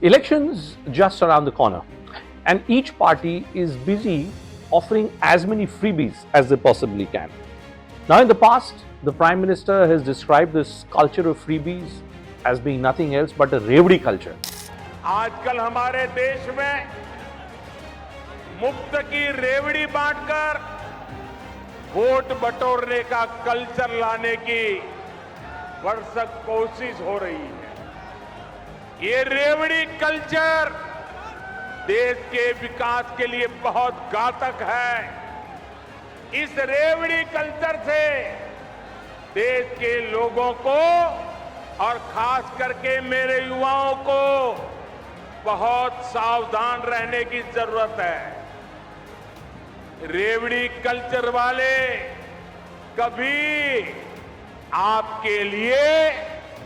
Elections just around the corner, and each party is busy offering as many freebies as they possibly can. Now, in the past, the Prime Minister has described this culture of freebies as being nothing else but a Rewdi culture. आजकल हमारे देश में मुफ्त की रेवड़ी बांटकर vote बटोरने का कल्चर लाने की भरसक कोशिश हो रही है। ये रेवड़ी कल्चर देश के विकास के लिए बहुत घातक है। इस रेवड़ी कल्चर से देश के लोगों को और खास करके मेरे युवाओं को बहुत सावधान रहने की जरूरत है। रेवड़ी कल्चर वाले कभी आपके लिए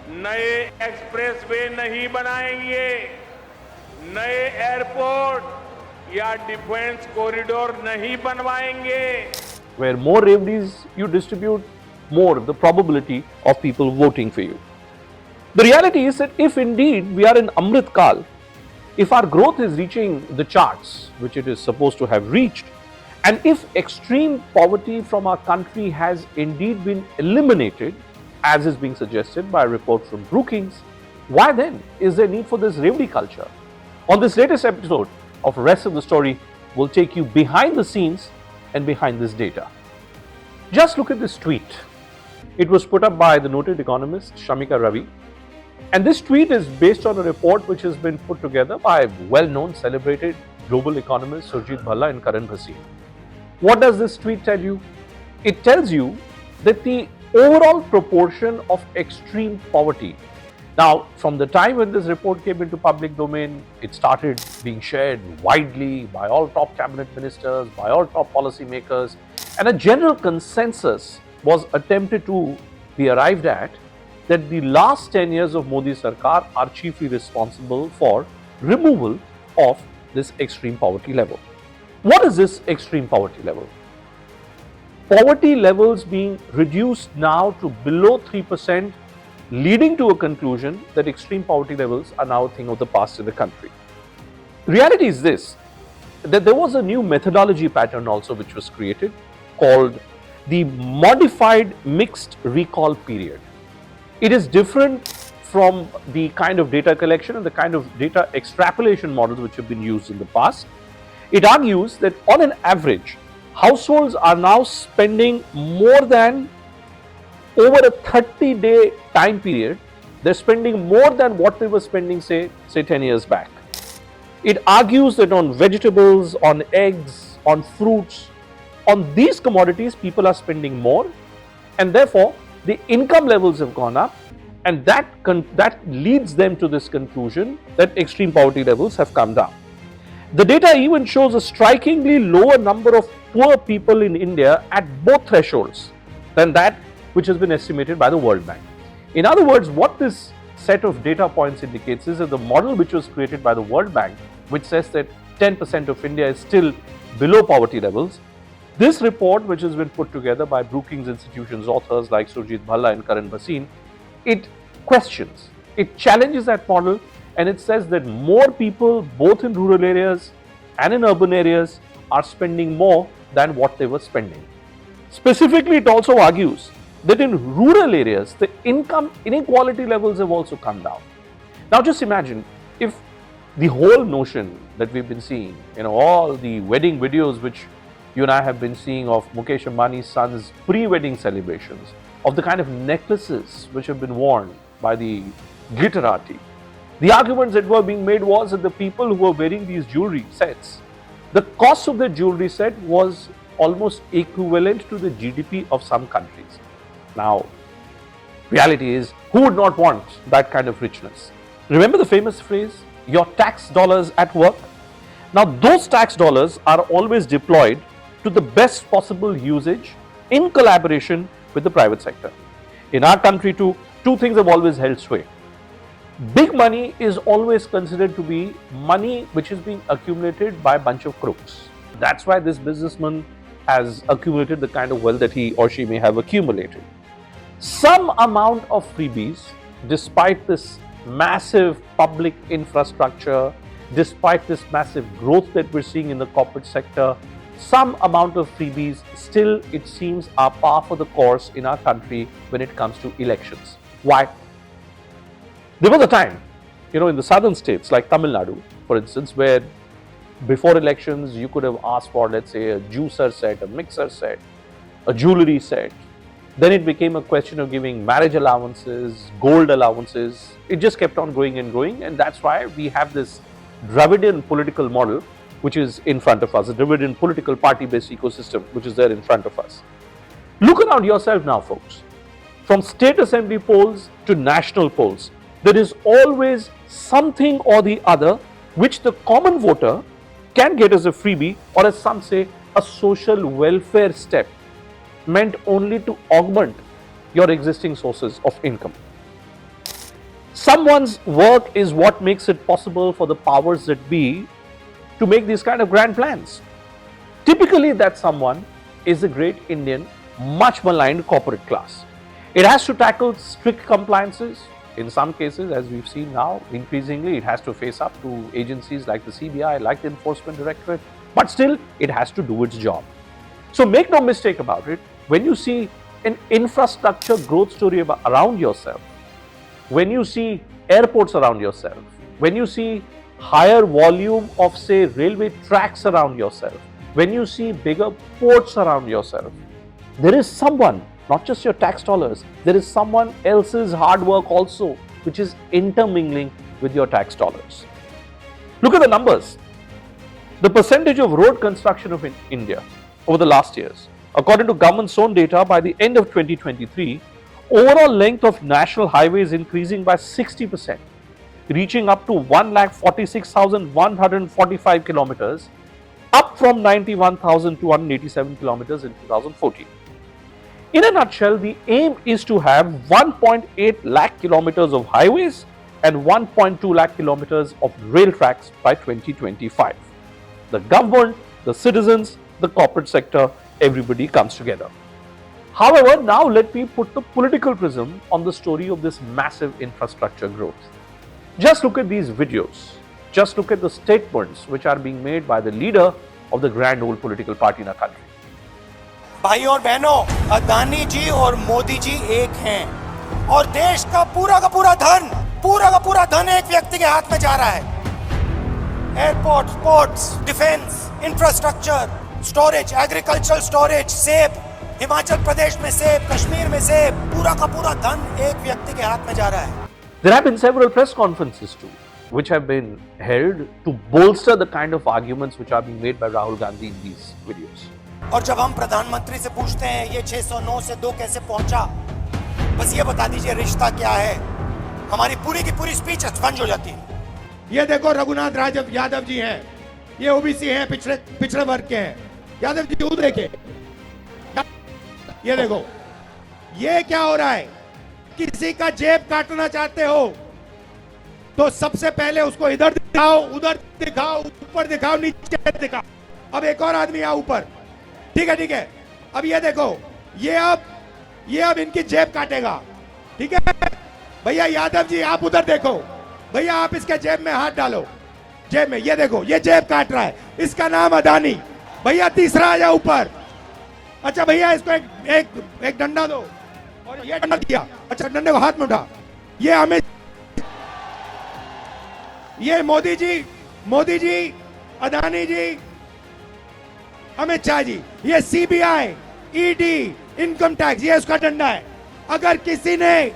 नए एक्सप्रेसवे नहीं बनाएंगे, नए एयरपोर्ट या डिफेंस कॉरिडोर नहीं बनवाएंगे। Where more Rewdis you distribute, more the probability of people voting for you. The reality is that if indeed we are in Amrit Kal, if our growth is reaching the charts, which it is supposed to have reached, and if extreme poverty from our country has indeed been eliminated, as is being suggested by a report from Brookings, why then is there need for this Rewdi culture? On this latest episode of Rest of the Story, we'll take you behind the scenes and behind this data. Just look at this tweet. It was put up by the noted economist Shamika Ravi. And this tweet is based on a report which has been put together by well-known, celebrated global economists Surjit Bhalla and Karan Bhasin. What does this tweet tell you? It tells you that the overall proportion of extreme poverty. Now, from the time when this report came into public domain, it started being shared widely by all top cabinet ministers, by all top policymakers, and a general consensus was attempted to be arrived at that the last 10 years of Modi Sarkar are chiefly responsible for removal of this extreme poverty level. What is this extreme poverty level? Poverty levels being reduced now to below 3%, leading to a conclusion that extreme poverty levels are now a thing of the past in the country. The reality is this, that there was a new methodology pattern also which was created called the modified mixed recall period. It is different from the kind of data collection and the kind of data extrapolation models which have been used in the past. It argues that on an average, households are now spending more than over a 30-day time period. They're spending more than what they were spending, say 10 years back. It argues that on vegetables, on eggs, on fruits, on these commodities, people are spending more, and therefore the income levels have gone up, and that leads them to this conclusion that extreme poverty levels have come down. The data even shows a strikingly lower number of poor people in India at both thresholds than that which has been estimated by the World Bank. In other words, what this set of data points indicates is that the model which was created by the World Bank, which says that 10% of India is still below poverty levels, this report, which has been put together by Brookings Institution's authors like Surjit Bhalla and Karan Bhasin, it questions, it challenges that model, and it says that more people, both in rural areas and in urban areas, are spending more than what they were spending. Specifically, it also argues that in rural areas, the income inequality levels have also come down. Now, just imagine if the whole notion that we've been seeing, all the wedding videos which you and I have been seeing of Mukesh Ambani's son's pre-wedding celebrations, of the kind of necklaces which have been worn by the glitterati. The arguments that were being made was that the people who were wearing these jewelry sets, the cost of the jewelry set was almost equivalent to the GDP of some countries. Now, reality is, who would not want that kind of richness? Remember the famous phrase, your tax dollars at work? Now, those tax dollars are always deployed to the best possible usage in collaboration with the private sector. In our country too, two things have always held sway. Big money is always considered to be money which is being accumulated by a bunch of crooks. That's why this businessman has accumulated the kind of wealth that he or she may have accumulated. Some amount of freebies, despite this massive public infrastructure, despite this massive growth that we're seeing in the corporate sector, some amount of freebies still, it seems, are par for the course in our country when it comes to elections. Why? There was a time, in the southern states like Tamil Nadu, for instance, where before elections you could have asked for, let's say, a juicer set, a mixer set, a jewelry set. Then it became a question of giving marriage allowances, gold allowances. It just kept on going and going, and that's why we have this Dravidian political model which is in front of us, a Dravidian political party-based ecosystem which is there in front of us. Look around yourself now, folks. From state assembly polls to national polls, there is always something or the other which the common voter can get as a freebie, or as some say, a social welfare step, meant only to augment your existing sources of income. Someone's work is what makes it possible for the powers that be to make these kind of grand plans. Typically, that someone is the great Indian, much maligned corporate class. It has to tackle strict compliances. In some cases, as we've seen now, increasingly it has to face up to agencies like the CBI, like the Enforcement Directorate, but still it has to do its job. So make no mistake about it, when you see an infrastructure growth story around yourself, when you see airports around yourself, when you see higher volume of, say, railway tracks around yourself, when you see bigger ports around yourself, there is someone, not just your tax dollars, there is someone else's hard work also which is intermingling with your tax dollars. Look at the numbers. The percentage of road construction of India over the last years, according to government's own data, by the end of 2023, overall length of national highways increasing by 60%, reaching up to 1,46,145 kilometers, up from 91,287 kilometers in 2014. In a nutshell, the aim is to have 1.8 lakh kilometers of highways and 1.2 lakh kilometers of rail tracks by 2025. The government, the citizens, the corporate sector, everybody comes together. However, now let me put the political prism on the story of this massive infrastructure growth. Just look at these videos. Just look at the statements which are being made by the leader of the grand old political party in our country. भाई और बहनों, अदानी जी और मोदी जी एक हैं और देश का पूरा धन एक व्यक्ति के हाथ में जा रहा है। Airport, ports, defence, infrastructure, storage, agricultural storage, सेब, हिमाचल प्रदेश में सेब, कश्मीर में सेब, पूरा का पूरा धन एक व्यक्ति के हाथ में जा रहा है। There have been several press conferences too, which have been held to bolster the kind of arguments which are being made by Rahul Gandhi in these videos. और जब हम प्रधानमंत्री से पूछते हैं ये 609 से 2 कैसे पहुंचा, बस ये बता दीजिए रिश्ता क्या है, हमारी पूरी की पूरी स्पीच स्पंज हो जाती है। ये देखो रघुनाथ यादव जी हैं, ये ओबीसी हैं, पिछड़े वर्ग के हैं। यादव जी उधर देखिए, ये देखो ये क्या हो रहा है। किसी का जेब काटना चाहते हो तो सबसे पहले उसको इधर दिखाओ, उधर दिखाओ, ऊपर दिखाओ, नीचे दिखाओ। अब एक और आदमी यहाँ ऊपर, ठीक है। अब ये देखो, ये अब इनकी जेब काटेगा, ठीक है भैया। यादव जी आप उधर देखो, भैया आप इसके जेब में हाथ डालो, जेब में, ये देखो ये जेब काट रहा है, इसका नाम अदानी। भैया तीसरा आ जाओ ऊपर। अच्छा भैया इसको एक डंडा दो, और ये डंडा दिया, अच्छा डंडे को हाथ में उठा। ये हमें, ये मोदी जी, अदानी जी, अमित शाह जी, ये सीबीआई, ईडी, इनकम टैक्स, ये उसका डंडा है। अगर किसी ने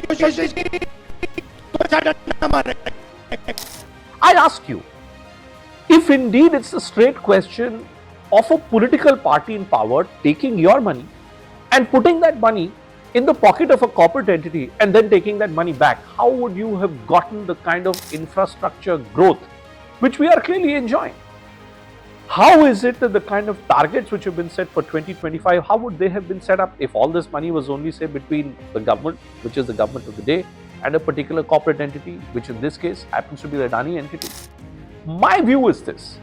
कोशिश की तो डंडा मारे। I ask you, if indeed it's a straight question of a political party in power taking your money and putting that money in the pocket of a corporate entity and then taking that money back, how would you have gotten the kind of infrastructure growth which we are clearly enjoying? How is it that the kind of targets which have been set for 2025, how would they have been set up if all this money was only, say, between the government, which is the government of the day, and a particular corporate entity, which in this case happens to be the Adani entity? My view is this: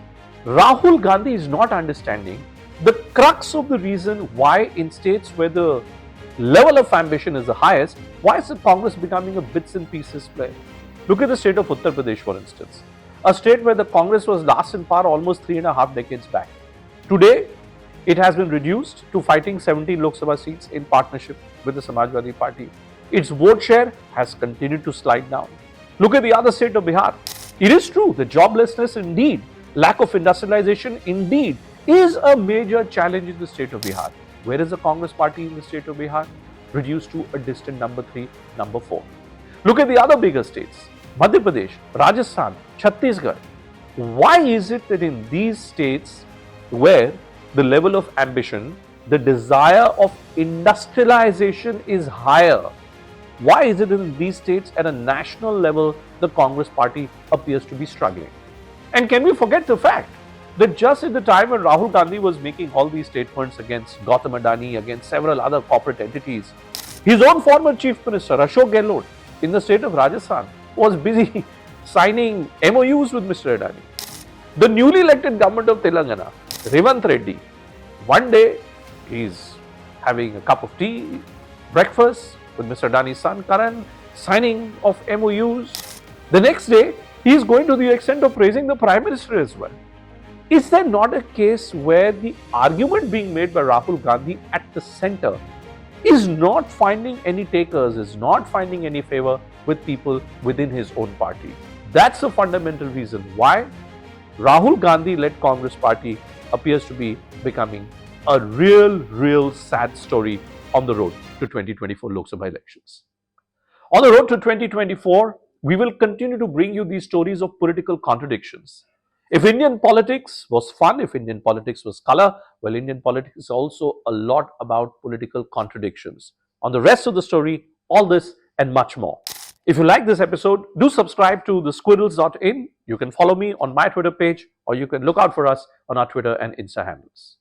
Rahul Gandhi is not understanding the crux of the reason why in states where the level of ambition is the highest, why is the Congress becoming a bits and pieces play? Look at the state of Uttar Pradesh, for instance, a state where the Congress was last in power almost 3.5 decades back. Today, it has been reduced to fighting 17 Lok Sabha seats in partnership with the Samajwadi Party. Its vote share has continued to slide down. Look at the other state of Bihar. It is true that joblessness indeed, lack of industrialization indeed is a major challenge in the state of Bihar. Where is the Congress party in the state of Bihar? Reduced to a distant number 3, number 4. Look at the other bigger states, Madhya Pradesh, Rajasthan, Chhattisgarh. Why is it that in these states where the level of ambition, the desire of industrialization is higher, why is it in these states at a national level the Congress party appears to be struggling? And can we forget the fact that just at the time when Rahul Gandhi was making all these statements against Gautam Adani, against several other corporate entities, his own former chief minister Ashok Gehlot in the state of Rajasthan was busy signing MOUs with Mr. Adani. The newly elected government of Telangana, Rewdi Reddy, one day he's having a cup of tea, breakfast with Mr. Adani's son Karan, signing of MOUs. The next day, he's going to the extent of praising the Prime Minister as well. Is there not a case where the argument being made by Rahul Gandhi at the center is not finding any takers, is not finding any favor with people within his own party? That's the fundamental reason why Rahul Gandhi-led Congress party appears to be becoming a real sad story on the road to 2024 Lok Sabha elections. On the road to 2024, we will continue to bring you these stories of political contradictions. If Indian politics was fun, if Indian politics was color, well, Indian politics is also a lot about political contradictions. On the rest of the story, all this and much more. If you like this episode, do subscribe to the squirrels.in. You can follow me on my Twitter page, or you can look out for us on our Twitter and Insta handles.